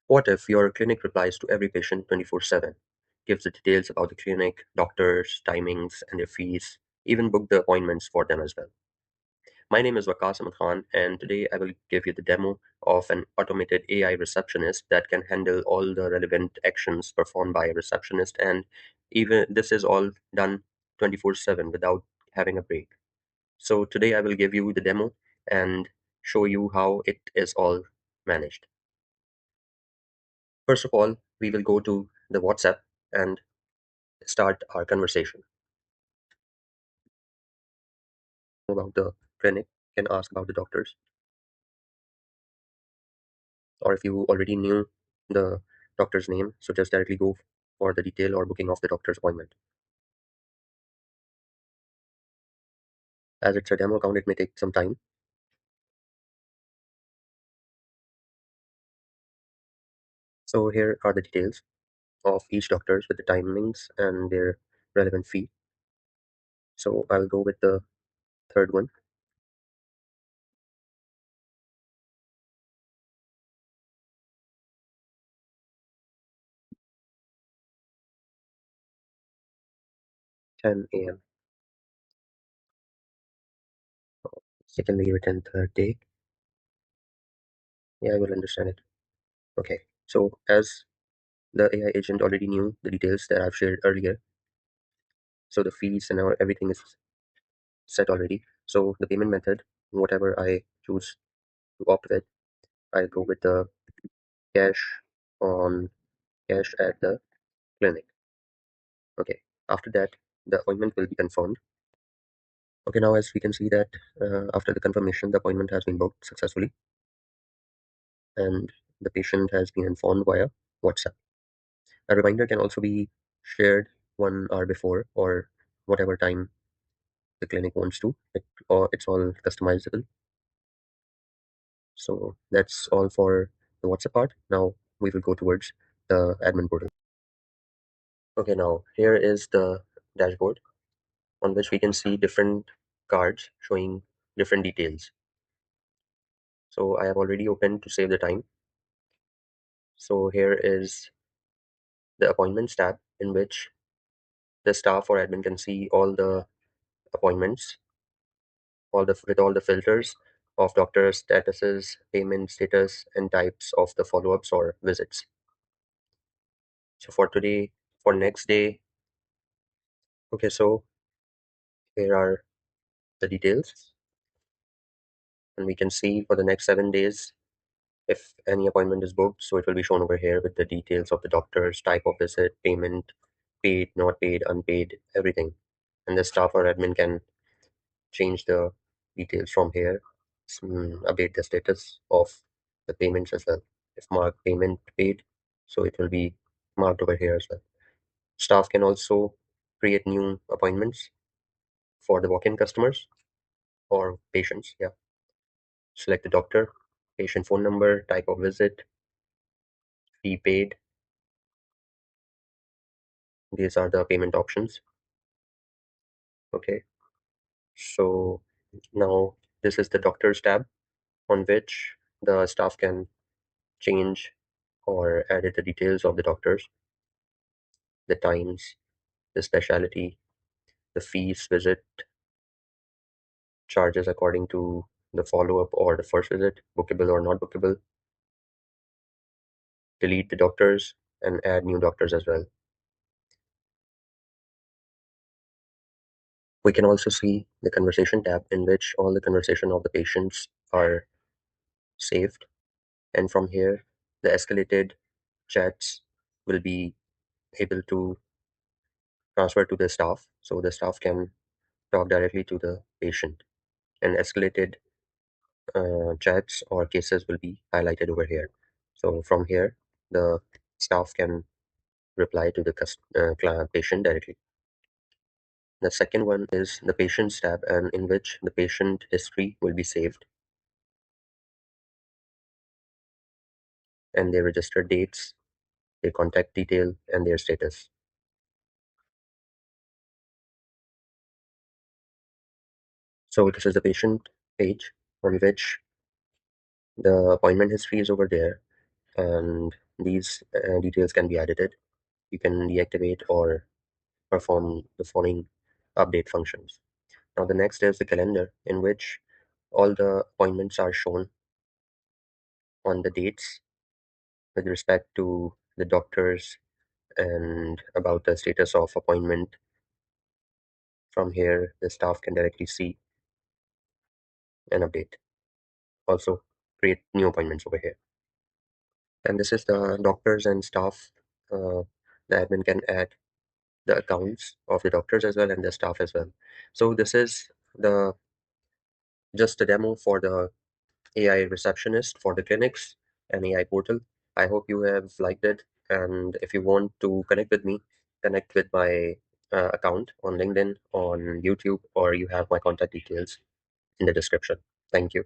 What if your clinic replies to every patient 24/7, gives the details about the clinic, doctors, timings, and their fees, even book the appointments for them as well? My name is Waqas Ahmed Khan, and today I will give you the demo of an automated AI receptionist that can handle all the relevant actions performed by a receptionist, and even this is all done 24/7 without having a break. So today I will give you the demo and show you how it is all managed. First of all, we will go to the WhatsApp and start our conversation about the clinic. You can ask about the doctors, or if you already knew the doctor's name, so just directly go for the detail or booking of the doctor's appointment. As it's a demo account, it may take some time. So here are the details of each doctors with the timings and their relevant fee. So I'll go with the third one, 10 a.m. Secondly, written third day. Yeah, I will understand it. Okay. So as the AI agent already knew the details that I've shared earlier, so the fees and everything is set already. So the payment method, whatever I choose to opt with, I go with the cash on cash at the clinic. Okay. After that, the appointment will be confirmed. Okay. Now, as we can see that after the confirmation, the appointment has been booked successfully, and the patient has been informed via WhatsApp. A reminder can also be shared 1 hour before or whatever time the clinic wants to. Or it's all customizable. So that's all for the WhatsApp part. Now we will go towards the admin portal. Okay, now here is the dashboard on which we can see different cards showing different details. So I have already opened to save the time. So here is the appointments tab in which the staff or admin can see all the appointments, with all the filters of doctor statuses, payment status, and types of the follow-ups or visits. So for today, for next day, okay, so here are the details, and we can see for the next 7 days if any appointment is booked. So it will be shown over here with the details of the doctors, type of visit, payment, paid, not paid, unpaid, everything. And the staff or admin can change the details from here, update the status of the payments as well. If marked payment paid, so it will be marked over here as well. Staff can also create new appointments for the walk-in customers or patients. Yeah, select the doctor, patient phone number, type of visit, fee paid. These are the payment options. Okay, so now this is the doctors tab on which the staff can change or edit the details of the doctors, the times, the specialty, the fees, visit, charges according to the follow-up or the first visit, bookable or not bookable, delete the doctors and add new doctors as well. We can also see the conversation tab in which all the conversation of the patients are saved. And from here, the escalated chats will be able to transfer to the staff. So the staff can talk directly to the patient, and escalated chats or cases will be highlighted over here. So from here, the staff can reply to the patient directly. The second one is the patient's tab, and in which the patient history will be saved and their registered dates, their contact detail, and their status. So this is the patient page on which the appointment history is over there, and these details can be edited. You can deactivate or perform the following update functions. Now, the next is the calendar, in which all the appointments are shown on the dates with respect to the doctors and about the status of appointment. From here, the staff can directly see an update. Also, create new appointments over here. And this is the doctors and staff. The admin can add the accounts of the doctors as well and the staff as well. So this is the just a demo for the AI receptionist for the clinics and AI portal. I hope you have liked it. And if you want to connect with me, connect with my account on LinkedIn, on YouTube, or you have my contact details in the description. Thank you.